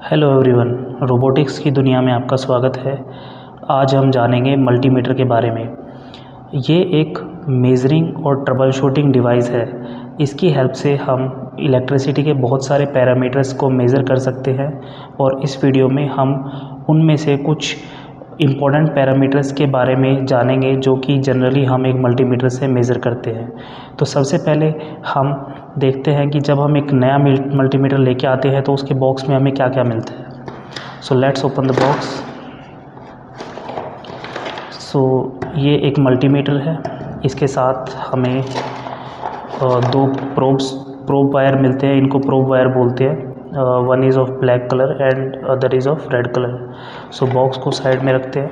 Hello everyone, robotics की दुनिया में आपका स्वागत है। आज हम जानेंगे मल्टीमीटर के बारे में। ये एक मेजरिंग और ट्रबल शूटिंग डिवाइस है। इसकी हेल्प से हम इलेक्ट्रिसिटी के बहुत सारे पैरामीटर्स को मेज़र कर सकते हैं और इस वीडियो में हम उनमें से कुछ इम्पोर्टेंट पैरामीटर्स के बारे में जानेंगे जो कि जनरली हम एक मल्टीमीटर से मेज़र करते हैं। तो सबसे पहले हम देखते हैं कि जब हम एक नया मल्टीमीटर लेके आते हैं तो उसके बॉक्स में हमें क्या क्या मिलता है। So let's open the box. So ये एक मल्टीमीटर है। इसके साथ हमें दो प्रोब वायर मिलते हैं। इनको प्रोब वायर बोलते हैं। One is of black colour and other is of red colour. So box को साइड में रखते हैं।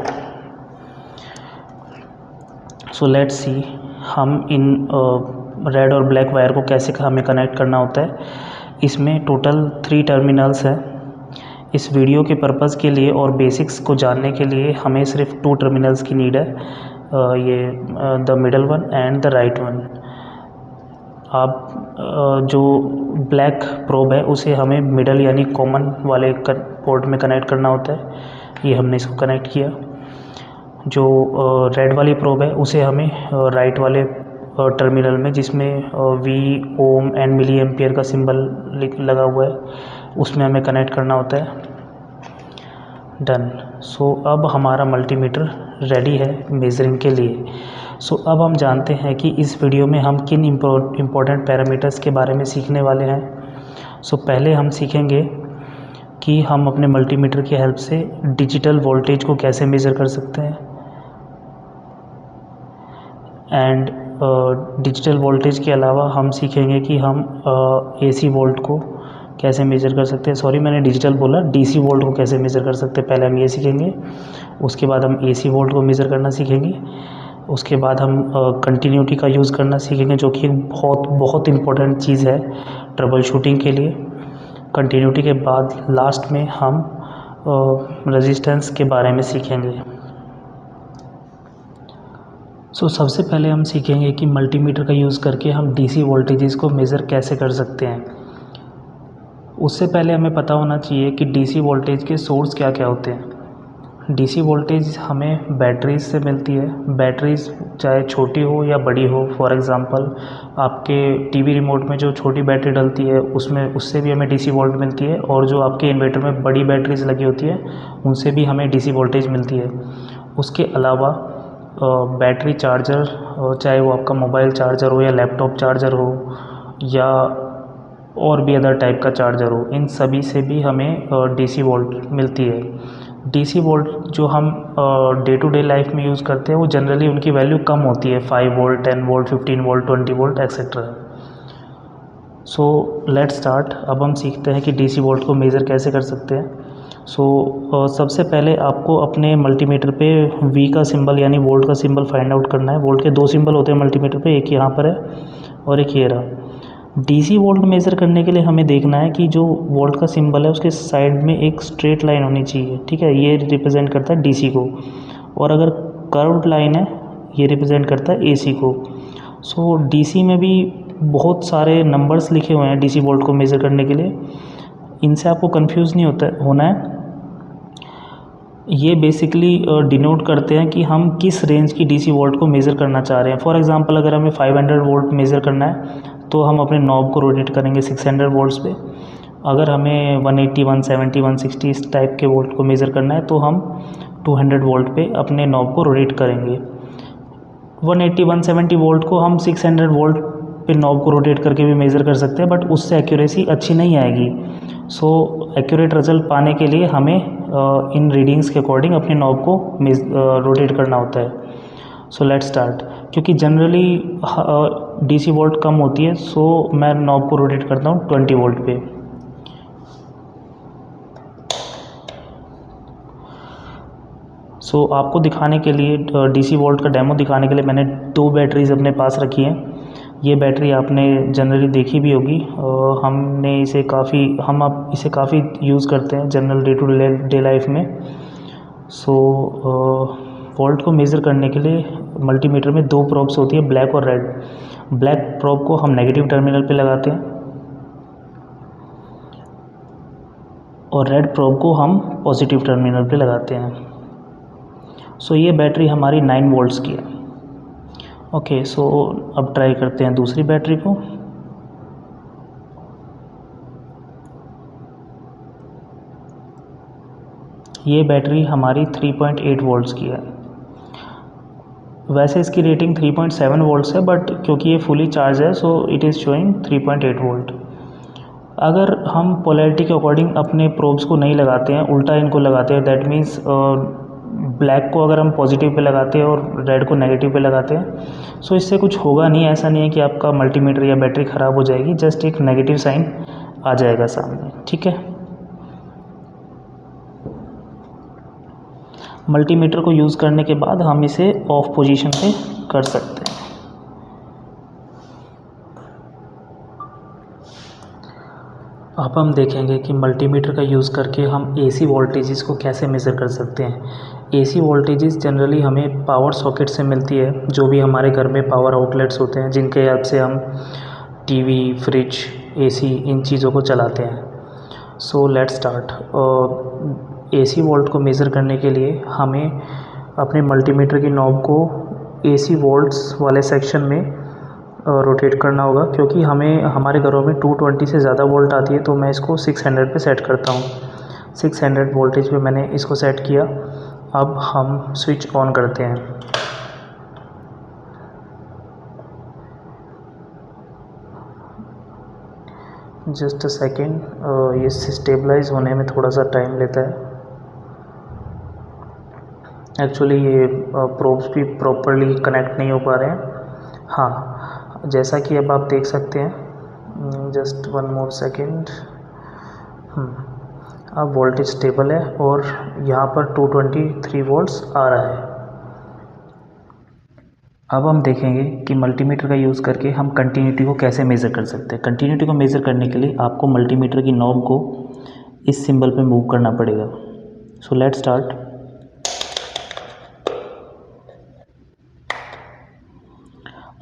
सो लेट्स सी हम इन रेड और ब्लैक वायर को कैसे हमें कनेक्ट करना होता है। इसमें टोटल 3 टर्मिनल्स हैं। इस वीडियो के पर्पज़ के लिए और बेसिक्स को जानने के लिए हमें सिर्फ 2 टर्मिनल्स की नीड है, ये the middle one and the right one. आप जो ब्लैक प्रोब है उसे हमें मिडल यानी कॉमन वाले पोर्ट में कनेक्ट करना होता है। ये हमने इसको कनेक्ट किया। जो रेड वाली प्रोब है उसे हमें राइट वाले टर्मिनल में, जिसमें V, ohm and milli ampere का सिंबल लगा हुआ है, उसमें हमें कनेक्ट करना होता है। डन। सो अब हमारा मल्टीमीटर रेडी है मेजरिंग के लिए। सो अब हम जानते हैं कि इस वीडियो में हम किन इम्पोर्टेंट पैरामीटर्स के बारे में सीखने वाले हैं। सो पहले हम सीखेंगे कि हम अपने मल्टीमीटर की हेल्प से डिजिटल वोल्टेज को कैसे मेज़र कर सकते हैं एंड डिजिटल वोल्टेज के अलावा हम सीखेंगे कि हम एसी वोल्ट को कैसे मेज़र कर सकते हैं। सॉरी, मैंने डिजिटल बोला, डीसी वोल्ट को कैसे मेज़र कर सकते हैं, पहले हम ये सीखेंगे। उसके बाद हम एसी वोल्ट को मेज़र करना सीखेंगे। उसके बाद हम कंटिन्यूटी का यूज़ करना सीखेंगे, जो कि एक बहुत बहुत इम्पोर्टेंट चीज़ है ट्रबल शूटिंग के लिए। कंटिन्यूटी के बाद लास्ट में हम रेजिस्टेंस के बारे में सीखेंगे। सो सबसे पहले हम सीखेंगे कि मल्टीमीटर का यूज़ करके हम डीसी वोल्टेजेस को मेज़र कैसे कर सकते हैं। उससे पहले हमें पता होना चाहिए कि डीसी वोल्टेज के सोर्स क्या क्या होते हैं। डीसी वोल्टेज हमें बैटरीज से मिलती है। बैटरीज चाहे छोटी हो या बड़ी हो, फॉर एग्ज़ाम्पल आपके टीवी रिमोट में जो छोटी बैटरी डलती है उससे भी हमें डीसी वोल्ट मिलती है, और जो आपके इन्वर्टर में बड़ी बैटरीज लगी होती है उनसे भी हमें डीसी वोल्टेज मिलती है। उसके अलावा बैटरी चार्जर, चाहे वो आपका मोबाइल चार्जर हो या लैपटॉप चार्जर हो या और भी अदर टाइप का चार्जर हो, इन सभी से भी हमें डीसी वोल्ट मिलती है। डीसी वोल्ट जो हम डे टू डे लाइफ में यूज़ करते हैं वो जनरली उनकी वैल्यू कम होती है, 5 volt, 10 volt, 15 volt, 20 volt etcetera. So let's start. अब हम सीखते हैं कि डीसी वोल्ट को मेज़र कैसे कर सकते हैं। सबसे पहले आपको अपने मल्टीमीटर पे वी का सिंबल यानी वोल्ट का सिंबल फाइंड आउट करना है। वोल्ट के 2 सिंबल होते हैं मल्टीमीटर पे, एक यहाँ पर है और एक ये रहा। डीसी वोल्ट मेज़र करने के लिए हमें देखना है कि जो वोल्ट का सिंबल है उसके साइड में एक स्ट्रेट लाइन होनी चाहिए, ठीक है। ये रिप्रेजेंट करता है डीसी को, और अगर कर्व्ड लाइन है ये रिप्रेजेंट करता है एसी को। सो डीसी में भी बहुत सारे नंबर्स लिखे हुए हैं डीसी वोल्ट को मेज़र करने के लिए। इनसे आपको कंफ्यूज नहीं होना है। ये बेसिकली डिनोट करते हैं कि हम किस रेंज की डीसी वोल्ट को मेज़र करना चाह रहे हैं। फॉर एग्जांपल अगर हमें 500 वोल्ट मेज़र करना है तो हम अपने नॉब को रोटेट करेंगे 600 वोल्ट्स पे। अगर हमें 180, 170, 160 इस टाइप के वोल्ट को मेज़र करना है तो हम 200 वोल्ट पे अपने नॉब को रोटेट करेंगे। 180, 170 वोल्ट को हम 600 वोल्ट पे नॉब को रोटेट करके भी मेज़र कर सकते हैं, बट उससे एक्यूरेसी अच्छी नहीं आएगी। सो एक्यूरेट रिजल्ट पाने के लिए हमें इन रीडिंग्स के अकॉर्डिंग अपने नॉब को रोटेट करना होता है। So let's start. क्योंकि जनरली डीसी वोल्ट कम होती है, सो मैं नॉब को रोटेट करता हूँ 20 वोल्ट पे। सो आपको दिखाने के लिए, डीसी वोल्ट का डेमो दिखाने के लिए मैंने 2 बैटरीज अपने पास रखी हैं। ये बैटरी आपने जनरली देखी भी होगी। हम आप इसे काफ़ी यूज़ करते हैं general day to day life में। सो वोल्ट को मेज़र करने के लिए मल्टीमीटर में 2 प्रोब्स होती है, ब्लैक और रेड। ब्लैक प्रोब को हम नेगेटिव टर्मिनल पे लगाते हैं और रेड प्रोब को हम पॉजिटिव टर्मिनल पे लगाते हैं। सो ये बैटरी हमारी 9 वोल्ट्स की है। ओके, सो अब ट्राई करते हैं दूसरी बैटरी को। ये बैटरी हमारी 3.8 वोल्ट्स की है। वैसे इसकी रेटिंग 3.7 वोल्ट्स है, बट क्योंकि ये फुली चार्ज है so it is showing 3.8 volt. अगर हम पोलैरिटी के अकॉर्डिंग अपने प्रोब्स को नहीं लगाते हैं, उल्टा इनको लगाते हैं, दैट मीन्स ब्लैक को अगर हम पॉजिटिव पे लगाते हैं और रेड को नेगेटिव पे लगाते हैं, सो इससे कुछ होगा नहीं। ऐसा नहीं है कि आपका मल्टीमीटर या बैटरी ख़राब हो जाएगी, जस्ट एक नेगेटिव साइन आ जाएगा सामने। ठीक है, मल्टीमीटर को यूज़ करने के बाद हम इसे ऑफ पोजीशन पे कर सकते हैं। अब हम देखेंगे कि मल्टीमीटर का यूज़ करके हम एसी वोल्टेजेस को कैसे मेज़र कर सकते हैं। एसी वोल्टेजेस जनरली हमें पावर सॉकेट से मिलती है, जो भी हमारे घर में पावर आउटलेट्स होते हैं जिनके हेल्प से हम टीवी, फ्रिज, एसी इन चीज़ों को चलाते हैं। So let's start. AC volt को मेज़र करने के लिए हमें अपने मल्टीमीटर की नॉब को एसी वोल्ट्स वाले सेक्शन में रोटेट करना होगा, क्योंकि हमें हमारे घरों में 220 से ज़्यादा वोल्ट आती है, तो मैं इसको 600 पे सेट करता हूँ। 600 वोल्टेज पे मैंने इसको सेट किया। अब हम स्विच ऑन करते हैं। जस्ट अ सेकेंड, ये स्टेबलाइज होने में थोड़ा सा टाइम लेता है। एक्चुअली ये प्रोब्स भी प्रॉपरली कनेक्ट नहीं हो पा रहे हैं। हाँ, जैसा कि अब आप देख सकते हैं, जस्ट 1 मोर सेकेंड। अब वोल्टेज स्टेबल है और यहाँ पर 223 वोल्ट्स आ रहा है। अब हम देखेंगे कि मल्टीमीटर का यूज़ करके हम कंटिन्यूटी को कैसे मेज़र कर सकते हैं। कंटिन्यूटी को मेज़र करने के लिए आपको मल्टीमीटर की नॉब को इस सिंबल पे मूव करना पड़ेगा। So let's start.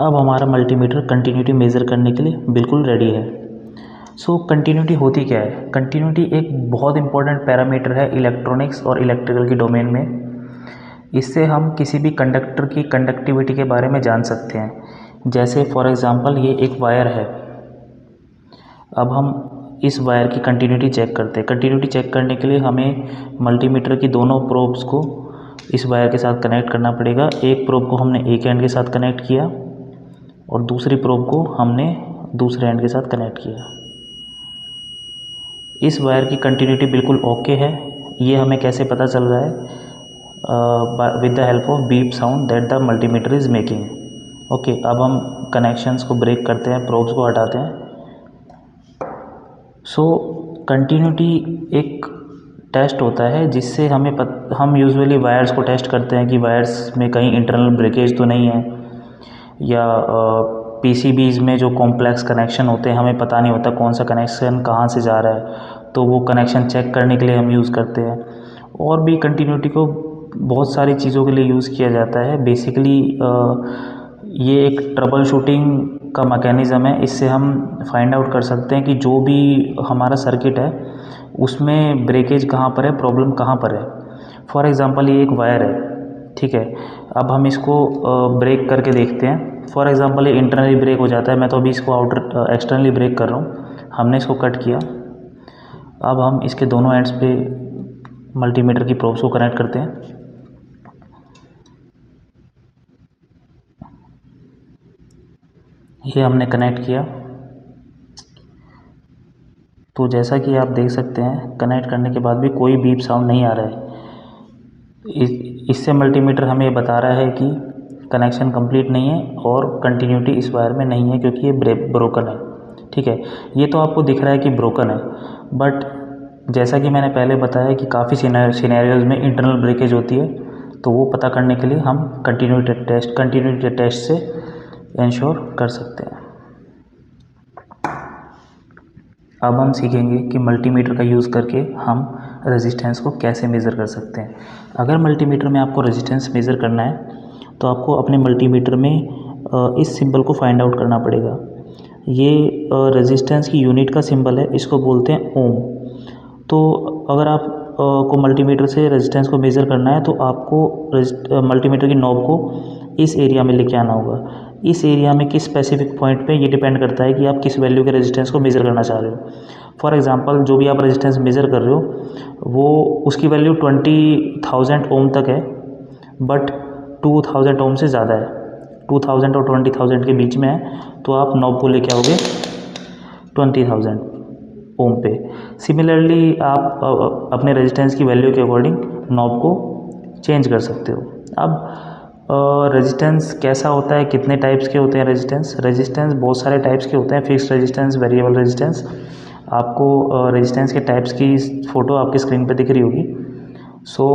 अब हमारा मल्टीमीटर कंटिन्यूटी मेज़र करने के लिए बिल्कुल रेडी है। सो कंटिन्यूटी होती क्या है? कंटिन्यूटी एक बहुत इंपॉर्टेंट पैरामीटर है इलेक्ट्रॉनिक्स और इलेक्ट्रिकल की डोमेन में। इससे हम किसी भी कंडक्टर की कंडक्टिविटी के बारे में जान सकते हैं। जैसे फॉर एग्ज़ाम्पल ये एक वायर है। अब हम इस वायर की कंटिन्यूटी चेक करते हैं। कंटिन्यूटी चेक करने के लिए हमें मल्टीमीटर की दोनों प्रोब्स को इस वायर के साथ कनेक्ट करना पड़ेगा। एक प्रोब को हमने एक एंड के साथ कनेक्ट किया और दूसरी प्रोब को हमने दूसरे एंड के साथ कनेक्ट किया। इस वायर की कंटिन्यूटी बिल्कुल ओके है। ये हमें कैसे पता चल रहा है? With the help of beep sound that the multimeter is making. Okay, अब हम कनेक्शंस को ब्रेक करते हैं, प्रोब्स को हटाते हैं। सो कंटिन्यूटी एक टेस्ट होता है जिससे हम यूजुअली वायर्स को टेस्ट करते हैं कि वायर्स में कहीं इंटरनल ब्रेकेज तो नहीं है, या पीसीबीज़ में जो कॉम्प्लेक्स कनेक्शन होते हैं हमें पता नहीं होता कौन सा कनेक्शन कहाँ से जा रहा है, तो वो कनेक्शन चेक करने के लिए हम यूज़ करते हैं। और भी कंटिन्यूटी को बहुत सारी चीज़ों के लिए यूज़ किया जाता है। बेसिकली ये एक ट्रबल शूटिंग का मैकेनिज़्म है। इससे हम फाइंड आउट कर सकते हैं कि जो भी हमारा सर्किट है उसमें ब्रेकेज कहाँ पर है, प्रॉब्लम कहाँ पर है। फॉर एग्ज़ाम्पल ये एक वायर है, ठीक है। अब हम इसको ब्रेक करके देखते हैं। फॉर एग्ज़ाम्पल ये इंटरनली ब्रेक हो जाता है। मैं तो अभी इसको एक्सटर्नली ब्रेक कर रहा हूँ। हमने इसको कट किया। अब हम इसके दोनों एंड्स पे मल्टीमीटर की प्रोब्स को कनेक्ट करते हैं। ये हमने कनेक्ट किया, तो जैसा कि आप देख सकते हैं कनेक्ट करने के बाद भी कोई बीप साउंड नहीं आ रहा है। इससे मल्टीमीटर हमें ये बता रहा है कि कनेक्शन कंप्लीट नहीं है और कंटिन्यूटी इस वायर में नहीं है, क्योंकि ये ब्रोकन है। ठीक है, ये तो आपको दिख रहा है कि ब्रोकन है, बट जैसा कि मैंने पहले बताया कि काफ़ी सिनेरियोज़ में इंटरनल ब्रेकेज होती है, तो वो पता करने के लिए हम कंटिन्यूटी टेस्ट से इंश्योर कर सकते हैं। अब हम सीखेंगे कि मल्टीमीटर का यूज़ करके हम रेजिस्टेंस को कैसे मेज़र कर सकते हैं। अगर मल्टीमीटर में आपको रेजिस्टेंस मेज़र करना है तो आपको अपने मल्टीमीटर में इस सिंबल को फाइंड आउट करना पड़ेगा। ये रेजिस्टेंस की यूनिट का सिंबल है, इसको बोलते हैं ओम। तो अगर आप को मल्टीमीटर से रेजिस्टेंस को मेज़र करना है तो आपको मल्टीमीटर की नॉब को इस एरिया में लेके आना होगा। इस एरिया में किस स्पेसिफिक पॉइंट पे ये डिपेंड करता है कि आप किस वैल्यू के रेजिस्टेंस को मेज़र करना चाह रहे हो। फॉर एग्जांपल जो भी आप रेजिस्टेंस मेज़र कर रहे हो वो उसकी वैल्यू 20,000 ओम तक है, बट 2,000 ओम से ज़्यादा है, 2,000 और 20,000 के बीच में है, तो आप नॉब को लेके आओगे 20,000 ओम पे। सिमिलरली आप अपने रेजिस्टेंस की वैल्यू के अकॉर्डिंग नॉब को चेंज कर सकते हो। अब रेजिस्टेंस कैसा होता है, कितने टाइप्स के होते हैं रेजिस्टेंस बहुत सारे टाइप्स के होते हैं, फिक्स्ड रेजिस्टेंस, वेरिएबल रेजिस्टेंस। आपको रेजिस्टेंस के टाइप्स की फ़ोटो आपकी स्क्रीन पे दिख रही होगी। सो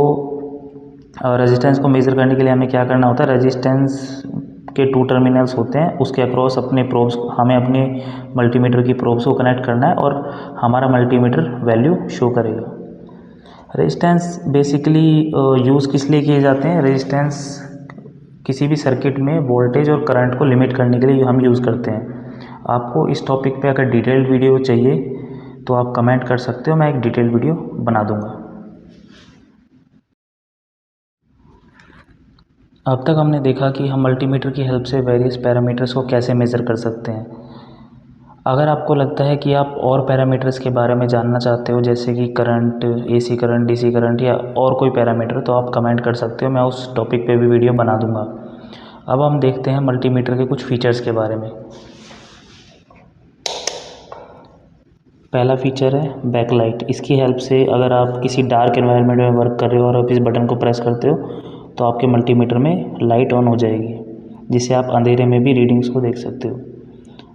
रेजिस्टेंस को मेज़र करने के लिए हमें क्या करना होता है, रेजिस्टेंस के 2 टर्मिनल्स होते हैं, उसके अक्रॉस अपने प्रोब्स हमें अपने मल्टीमीटर की प्रोब्स को कनेक्ट करना है और हमारा मल्टीमीटर वैल्यू शो करेगा। रेजिस्टेंस बेसिकली यूज़ किस लिए किए जाते हैं, रेजिस्टेंस किसी भी सर्किट में वोल्टेज और करंट को लिमिट करने के लिए हम यूज़ करते हैं। आपको इस टॉपिक पे अगर डिटेल्ड वीडियो चाहिए तो आप कमेंट कर सकते हो, मैं एक डिटेल्ड वीडियो बना दूंगा। अब तक हमने देखा कि हम मल्टीमीटर की हेल्प से वेरियस पैरामीटर्स को कैसे मेज़र कर सकते हैं। अगर आपको लगता है कि आप और पैरामीटर्स के बारे में जानना चाहते हो, जैसे कि current, AC current, DC current या और कोई पैरामीटर, तो आप कमेंट कर सकते हो, मैं उस टॉपिक पे भी वीडियो बना दूंगा। अब हम देखते हैं मल्टीमीटर के कुछ फीचर्स के बारे में। पहला फीचर है बैकलाइट। इसकी हेल्प से अगर आप किसी डार्क एनवायरनमेंट में वर्क कर रहे हो और आप इस बटन को प्रेस करते हो तो आपके मल्टीमीटर में लाइट ऑन हो जाएगी, जिससे आप अंधेरे में भी रीडिंग्स को देख सकते हो।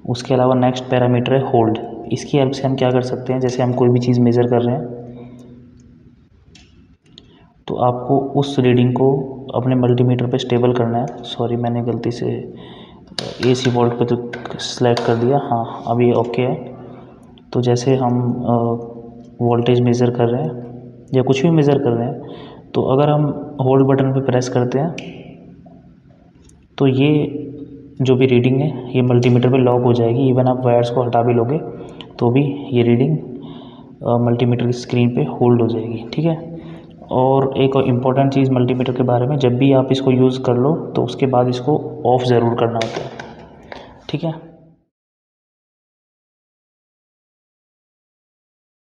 उसके अलावा नेक्स्ट पैरामीटर है होल्ड। इसकी हेल्प से हम क्या कर सकते हैं, जैसे हम कोई भी चीज़ मेज़र कर रहे हैं तो आपको उस रीडिंग को अपने मल्टीमीटर पे स्टेबल करना है। सॉरी, मैंने गलती से AC वोल्ट पे तो सेलेक्ट कर दिया। हाँ, अब ये ओके है। तो जैसे हम वोल्टेज मेज़र कर रहे हैं या कुछ भी मेज़र कर रहे हैं, तो अगर हम होल्ड बटन पे प्रेस करते हैं तो ये जो भी रीडिंग है ये मल्टीमीटर पे लॉक हो जाएगी। इवन आप वायर्स को हटा भी लोगे तो भी ये रीडिंग मल्टीमीटर की स्क्रीन पे होल्ड हो जाएगी, ठीक है। और एक इम्पॉर्टेंट चीज़ मल्टीमीटर के बारे में, जब भी आप इसको यूज़ कर लो तो उसके बाद इसको ऑफ़ ज़रूर करना होता है, ठीक है।